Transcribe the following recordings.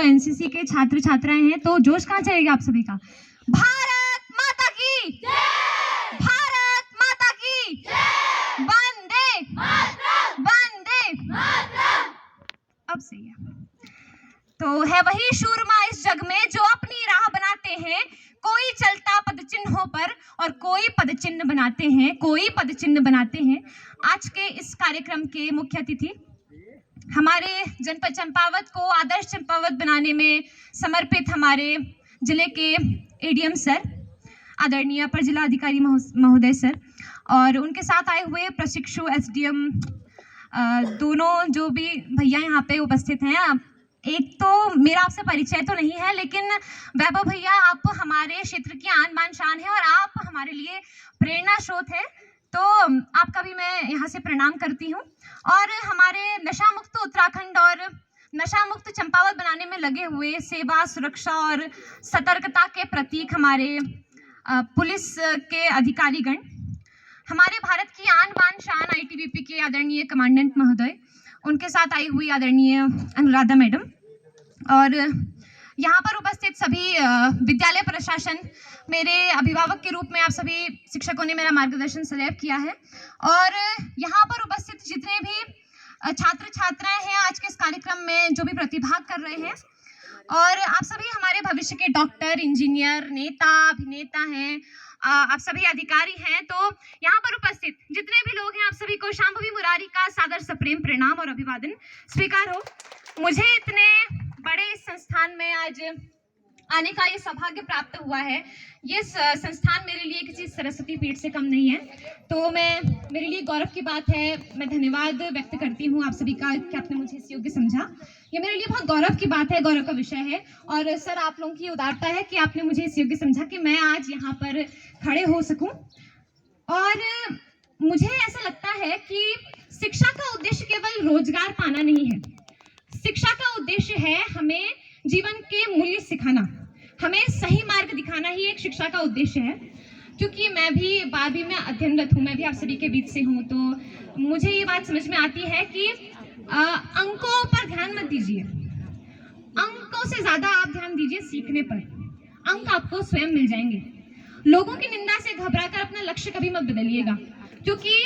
तो एनसीसी के छात्र छात्राएं हैं, तो जोश कहाँ चलेगा आप सभी का। भारत माता की जय, भारत माता की जय, वंदे मातरम, वंदे मातरम। अब सही है। तो है वही शूरमा इस जग में जो अपनी राह बनाते हैं, कोई चलता पद चिन्हों पर और कोई पद चिन्ह बनाते हैं, कोई पद चिन्ह बनाते हैं। आज के इस कार्यक्रम के मुख्य अतिथि हमारे जनपद चंपावत को आदर्श चंपावत बनाने में समर्पित हमारे जिले के एडीएम सर, आदरणीय अपर जिला अधिकारी महोदय सर, और उनके साथ आए हुए प्रशिक्षु एसडीएम दोनों जो भी भैया यहाँ पे उपस्थित हैं। एक तो मेरा आपसे परिचय तो नहीं है, लेकिन वैभव भैया आप हमारे क्षेत्र की आन बान शान है और आप हमारे लिए प्रेरणा स्रोत है, तो आपका भी मैं यहाँ से प्रणाम करती हूँ। और हमारे नशा मुक्त उत्तराखंड और नशा मुक्त चंपावत बनाने में लगे हुए सेवा, सुरक्षा और सतर्कता के प्रतीक हमारे पुलिस के अधिकारीगण, हमारे भारत की आन बान शान आईटीबीपी के आदरणीय कमांडेंट महोदय, उनके साथ आई हुई आदरणीय अनुराधा मैडम, और यहाँ पर उपस्थित सभी विद्यालय प्रशासन, मेरे अभिभावक के रूप में आप सभी शिक्षकों ने मेरा मार्गदर्शन सदैव किया है, और यहाँ पर उपस्थित जितने भी छात्र छात्राएं हैं आज के इस कार्यक्रम में जो भी प्रतिभाग कर रहे हैं, और आप सभी हमारे भविष्य के डॉक्टर, इंजीनियर, नेता, अभिनेता हैं, आप सभी अधिकारी हैं, तो यहाँ पर उपस्थित जितने भी लोग हैं आप सभी को शांभवी मुरारी का सादर सप्रेम प्रणाम और अभिवादन स्वीकार हो। मुझे इतने बड़े इस संस्थान में आज आने का ये सौभाग्य प्राप्त हुआ है। ये संस्थान मेरे लिए किसी सरस्वती पीठ से कम नहीं है, तो मेरे लिए गौरव की बात है। मैं धन्यवाद व्यक्त करती हूँ आप सभी का कि आपने मुझे इस योग्य समझा। ये मेरे लिए बहुत गौरव की बात है, गौरव का विषय है, और सर आप लोगों की उदारता है कि आपने मुझे इस योग्य समझा कि मैं आज यहाँ पर खड़े हो सकूँ। और मुझे ऐसा लगता है कि शिक्षा का उद्देश्य केवल रोजगार पाना नहीं है, शिक्षा का उद्देश्य है हमें जीवन के मूल्य सिखाना, हमें सही मार्ग दिखाना ही एक शिक्षा का उद्देश्य है। क्योंकि मैं भी 12वीं में अध्ययनरत हूँ, मैं भी आप सभी के बीच से हूँ, तो मुझे ये बात समझ में आती है कि अंकों पर ध्यान मत दीजिए, अंकों से ज्यादा आप ध्यान दीजिए सीखने पर। अंक आपको स्वयं मिल जाएंगे। लोगों की निंदा से घबराकर अपना लक्ष्य कभी मत बदलिएगा, क्योंकि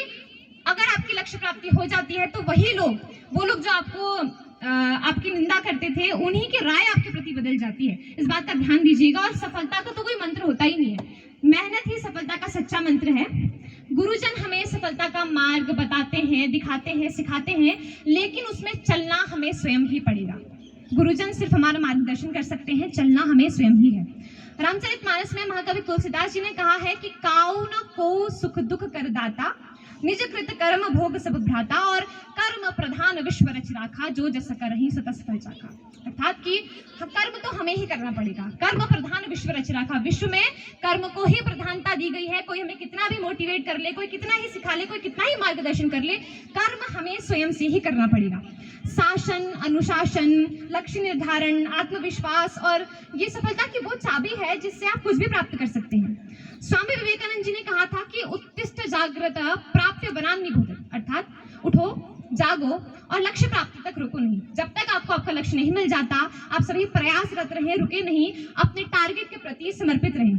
अगर आपकी लक्ष्य प्राप्ति हो जाती है तो वही लोग, वो लोग जो आपकी निंदा करते थे, उन्हीं की राय आपके प्रति बदल जाती है। इस बात का ध्यान दीजिएगा। और सफलता का तो कोई मंत्र होता ही नहीं है, मेहनत ही सफलता का सच्चा मंत्र है। गुरुजन हमें सफलता का मार्ग बताते हैं, दिखाते हैं, सिखाते हैं, लेकिन उसमें चलना हमें स्वयं ही पड़ेगा। गुरुजन सिर्फ हमारा मार्गदर्शन कर सकते हैं, चलना हमें स्वयं ही है। रामचरितमानस में महाकवि तुलसीदास जी ने कहा है कि काऊ न को सुख दुख कर दाता, निज कृत कर्म भोग सब भ्राता, और कर्म प्रधान विश्व रच राखा, जो जस करहि सो तस फल चाखा। अर्थात कि कर्म तो हमें ही करना पड़ेगा। कर्म प्रधान विश्व रच राखा, विश्व में कर्म को ही प्रधानता दी गई है। कोई हमें कितना भी मोटिवेट कर ले, कोई कितना ही सिखा ले, कोई कितना ही मार्गदर्शन कर ले, कर्म हमें स्वयं से ही करना पड़ेगा। शासन, अनुशासन, लक्ष्य निर्धारण, आत्मविश्वास, और ये सफलता की वो चाबी है जिससे आप कुछ भी प्राप्त कर सकते हैं। स्वामी विवेकानंद जी ने कहा था कि उत्तिष्ठ जागृत प्राप्य बनाम निबोधन, अर्थात उठो, जागो और लक्ष्य प्राप्ति तक रुको नहीं। जब तक आपको आपका लक्ष्य नहीं मिल जाता, आप सभी प्रयासरत रहें, रुके नहीं, अपने टारगेट के प्रति समर्पित रहें।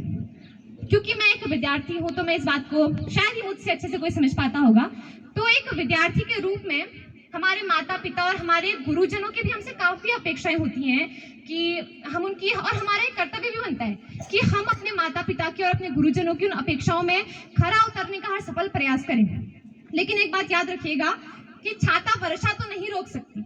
क्योंकि मैं एक विद्यार्थी हूँ, तो मैं इस बात को शायद ही मुझसे अच्छे से कोई समझ पाता होगा। तो एक विद्यार्थी के रूप में हमारे माता पिता और हमारे गुरुजनों की भी हमसे काफी अपेक्षाएं होती हैं कि हम उनकी, और हमारा एक कर्तव्य भी बनता है कि हम अपने माता पिता की और अपने गुरुजनों की उन अपेक्षाओं में खरा उतरने का हर सफल प्रयास करें। लेकिन एक बात याद रखिएगा कि छाता वर्षा तो नहीं रोक सकती।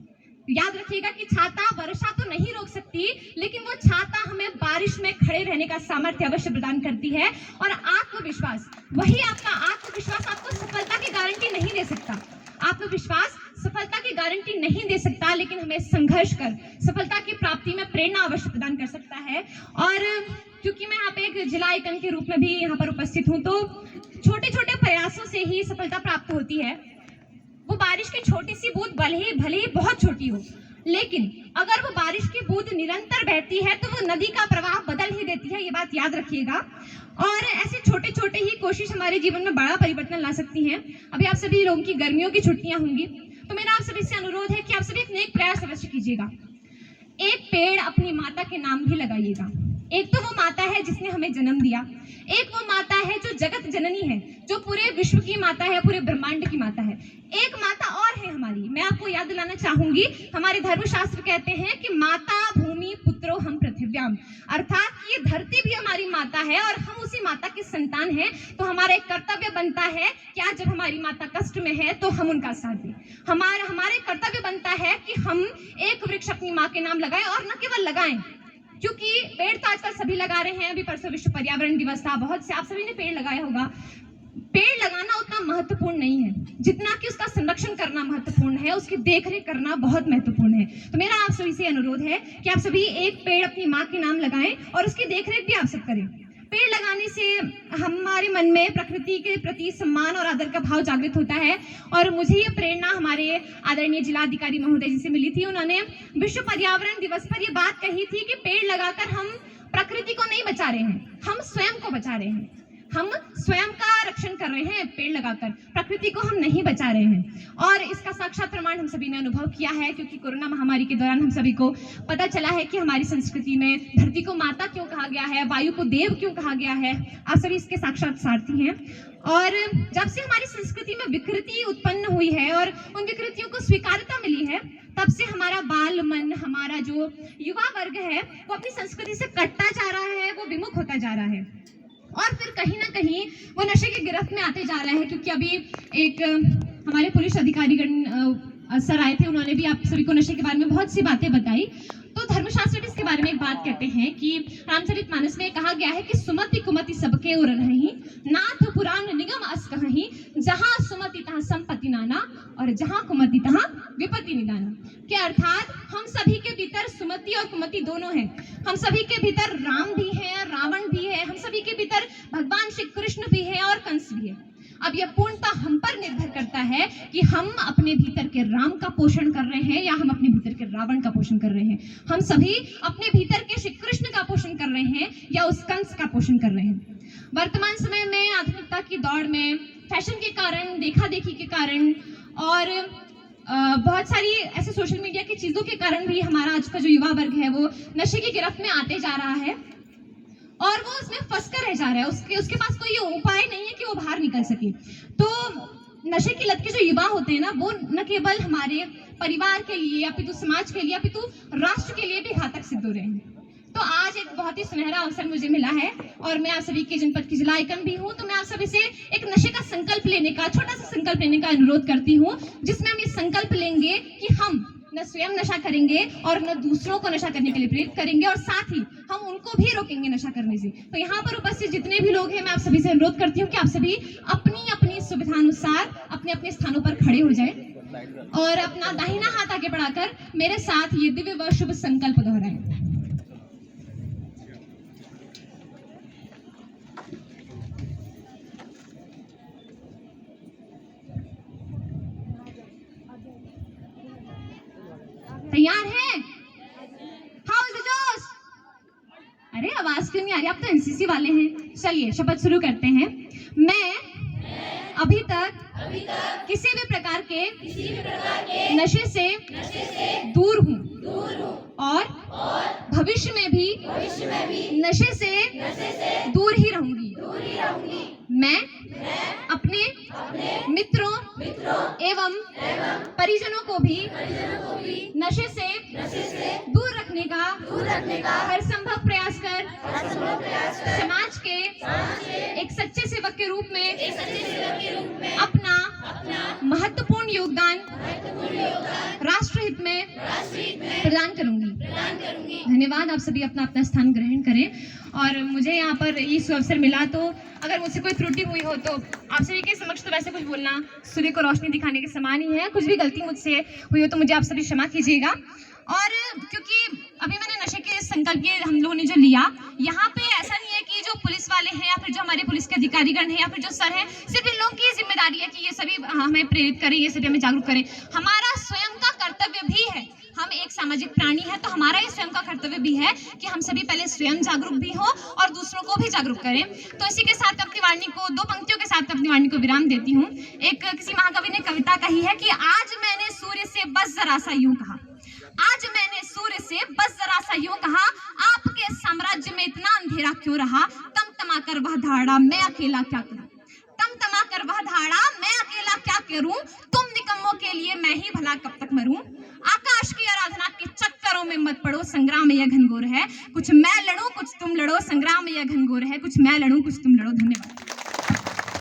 याद रखिएगा कि छाता वर्षा तो नहीं रोक सकती, लेकिन वो छाता हमें बारिश में खड़े रहने का सामर्थ्य अवश्य प्रदान करती है। और आत्मविश्वास, वही आपका आत्मविश्वास आपको सफलता की गारंटी नहीं दे सकता। आत्मविश्वास सफलता की गारंटी नहीं दे सकता, लेकिन हमें संघर्ष कर सफलता की प्राप्ति में प्रेरणा अवश्य प्रदान कर सकता है। और क्योंकि मैं यहाँ पे एक जिला आइकन के रूप में भी यहाँ पर उपस्थित हूँ, तो छोटे छोटे प्रयासों से ही सफलता प्राप्त होती है। वो बारिश की छोटी सी बूंद भले ही बहुत छोटी हो, लेकिन अगर वो बारिश की बूंद निरंतर बहती है तो वो नदी का प्रवाह बदल ही देती है। ये बात याद रखिएगा। और ऐसे छोटे छोटे ही कोशिश हमारे जीवन में बड़ा परिवर्तन ला सकती हैं। अभी आप सभी लोगों की गर्मियों की छुट्टियां होंगी, तो मेरा आप सभी से अनुरोध है कि आप सभी एक नेक प्रयास अवश्य कीजिएगा। एक पेड़ अपनी माता के नाम भी लगाइएगा। एक तो वो माता है जिसने हमें जन्म दिया, एक वो माता है जो जगत जननी है, जो पूरे विश्व की माता है, पूरे ब्रह्मांड की माता है। एक माता और है हमारी, मैं आपको याद दिलाना चाहूंगी, हमारे धर्मशास्त्र कहते हैं कि माता भूमि पुत्रो हम पृथिव्याम, अर्थात ये धरती भी हमारी माता है और हम उसी माता की संतान हैं। तो हमारा एक कर्तव्य बनता है कि आज जब हमारी माता कष्ट में है तो हम उनका साथ दें। हमारे कर्तव्य बनता है कि हम एक वृक्ष अपनी माँ के नाम लगाएं, और न केवल लगाएं, क्योंकि पेड़ तो आजकल सभी लगा रहे हैं। अभी परसों विश्व पर्यावरण दिवस था, बहुत से आप सभी ने पेड़ लगाया होगा। पेड़ लगाना उतना महत्वपूर्ण नहीं है जितना कि उसका संरक्षण करना महत्वपूर्ण है, उसकी देखरेख करना बहुत महत्वपूर्ण है। तो मेरा आप सभी से अनुरोध है कि आप सभी एक पेड़ अपनी माँ के नाम लगाएं और उसकी देखरेख भी आप सब करें। पेड़ लगाने से हमारे मन में प्रकृति के प्रति सम्मान और आदर का भाव जागृत होता है। और मुझे ये प्रेरणा हमारे आदरणीय जिलाधिकारी महोदय जी से मिली थी। उन्होंने विश्व पर्यावरण दिवस पर ये बात कही थी कि पेड़ लगाकर हम प्रकृति को नहीं बचा रहे हैं, हम स्वयं को बचा रहे हैं। हम स्वयं का रक्षण कर रहे हैं पेड़ लगाकर, प्रकृति को हम नहीं बचा रहे हैं। और इसका साक्षात प्रमाण हम सभी ने अनुभव किया है, क्योंकि कोरोना महामारी के दौरान हम सभी को पता चला है कि हमारी संस्कृति में धरती को माता क्यों कहा गया है, वायु को देव क्यों कहा गया है। आप सभी इसके साक्षात सारथी हैं। और जब से हमारी संस्कृति में विकृति उत्पन्न हुई है और उन विकृतियों को स्वीकार्यता मिली है, तब से हमारा बाल मन, हमारा जो युवा वर्ग है, वो अपनी संस्कृति से कटता जा रहा है, वो विमुख होता जा रहा है और फिर कहीं ना कहीं वो नशे की गिरफ्त में आते जा रहा है। क्योंकि अभी एक हमारे पुलिस अधिकारीगण सर आए थे, उन्होंने भी आप सभी को नशे के बारे में बहुत सी बातें बताई। तो धर्मशास्त्र भी इसके बारे में एक बात कहते हैं कि रामचरितमानस में कहा गया है कि सुमति कुमति सबके उर रही, नाथ पुराण निगम अस कहीं, जहां सुमति तहां संपत्ति नाना और जहां कुमति तहां विपत्ति निदाना। के अर्थात हम सभी के भीतर सुमति और कुमति दोनों हैं। हम सभी के भीतर राम भी है, रावण भी है, हम सभी के भीतर भगवान श्री कृष्ण भी है और कंस भी है। अब यह पूर्णतः हम पर निर्भर करता है कि हम अपने भीतर के राम का पोषण कर रहे हैं या हम अपने भीतर के रावण का पोषण कर रहे हैं। हम सभी अपने भीतर के श्री कृष्ण का पोषण कर रहे हैं या उस कंस का पोषण कर रहे हैं। वर्तमान समय में आधुनिकता की दौड़ में फैशन के कारण, देखा देखी के कारण और बहुत सारी ऐसे सोशल मीडिया की चीजों के कारण भी हमारा आज का जो युवा वर्ग है वो नशे की गिरफ्त में आते जा रहा है और वो उसमें फंस कर रह जा रहा है। उसके पास कोई उपाय नहीं है कि वो बाहर निकल सके। तो नशे की लत के जो युवा होते हैं ना, वो न केवल हमारे परिवार के लिए अपितु समाज के लिए अपितु राष्ट्र के लिए भी घातक सिद्ध हो रहे हैं। तो आज एक बहुत ही सुनहरा अवसर मुझे मिला है और मैं आप सभी के जनपद की जिला आइकन भी हूँ। तो मैं आप सभी से एक नशे का संकल्प लेने का, छोटा सा संकल्प लेने का अनुरोध करती हूँ, जिसमें हम ये संकल्प लेंगे कि हम न स्वयं नशा करेंगे और न दूसरों को नशा करने के लिए प्रेरित करेंगे और साथ ही हम उनको भी रोकेंगे नशा करने से। तो यहाँ पर उपस्थित जितने भी लोग हैं, मैं आप सभी से अनुरोध करती हूँ कि आप सभी अपनी अपनी सुविधानुसार अपने अपने स्थानों पर खड़े हो जाएं और अपना दाहिना हाथ आगे बढ़ाकर मेरे साथ ये दिव्य व शुभ संकल्प दोहराएं। तैयार है? हाउ इज द जोश? अरे आवाज क्यों नहीं आ रही? आप तो एनसीसी वाले हैं। चलिए शपथ शुरू करते हैं। मैं अभी तक किसी भी प्रकार के नशे से दूर हूँ और भविष्य में भी नशे से दूर ही रहूंगी। मैं अपने मित्रों एवं परिजनों को भी नशे से दूर रखने का हर संभव प्रयास कर समाज के एक सच्चे सेवक के रूप में अपना महत्वपूर्ण योगदान राष्ट्रहित में प्रदान करूंगी। धन्यवाद। आप सभी अपना अपना स्थान ग्रहण करें। और मुझे यहाँ पर इस अवसर मिला, तो अगर मुझसे कोई त्रुटि हुई हो तो आप सभी के समक्ष तो वैसे कुछ बोलना सूर्य को रोशनी दिखाने के समान ही है। कुछ भी गलती मुझसे हुई हो तो मुझे आप सभी क्षमा कीजिएगा। और क्योंकि अभी मैंने नशे के संकल्प ये हम लोगों ने जो लिया, यहाँ पे ऐसा नहीं है कि जो पुलिस वाले हैं या फिर जो हमारे पुलिस के अधिकारीगण हैं या फिर जो सर हैं, सिर्फ इन लोगों की जिम्मेदारी है कि ये सभी हमें प्रेरित करें, ये सभी हमें जागरूक करें। हमारा स्वयं का कर्तव्य भी है। हम एक सामाजिक प्राणी है, तो हमारा ये स्वयं का कर्तव्य भी है कि हम सभी पहले स्वयं जागरूक भी हो और दूसरों को भी जागरूक करें। तो इसी के साथ अपनी वाणी को, 2 पंक्तियों के साथ अपनी वाणी को विराम देती हूँ। एक किसी महाकवि ने कविता कही है कि आज मैंने सूर्य से बस जरा सा यूं कहा, आज मैंने सूर्य से बस जरा सा यूं कहा, आपके साम्राज्य में इतना अंधेरा क्यों रहा? तमतमा कर वह धाड़ा, मैं अकेला क्या करूं? तमतमा कर वह धाड़ा, मैं अकेला क्या करूं? तुम निकम्मों के लिए मैं ही भला कब तक मरूं? आकाश की आराधना के चक्करों में मत पड़ो, संग्राम यह घनघोर है। कुछ मैं लड़ूं कुछ तुम लड़ो, संग्राम यह घनघोर है। कुछ मैं लड़ूं कुछ तुम लड़ो। धन्यवाद।